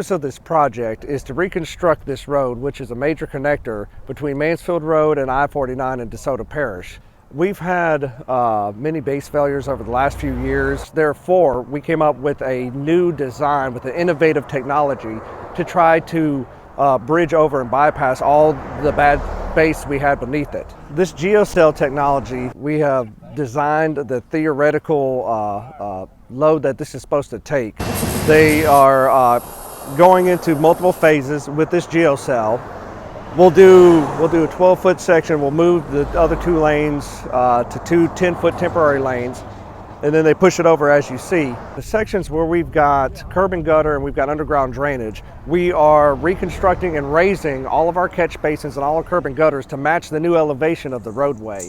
purpose of this project is to reconstruct this road, which is a major connector between Mansfield Road and I-49 in DeSoto Parish. We've had many base failures over the last few years. Therefore, we came up with a new design with an innovative technology to try to bridge over and bypass all the bad base we had beneath it. This geocell technology, we have designed the theoretical load that this is supposed to take. They are going into multiple phases with this geocell. We'll do a 12-foot section. We'll move the other 2 lanes to 2 10-foot temporary lanes, and then they push it over as you see. The sections where we've got curb and gutter and we've got underground drainage, we are reconstructing and raising all of our catch basins and all our curb and gutters to match the new elevation of the roadway.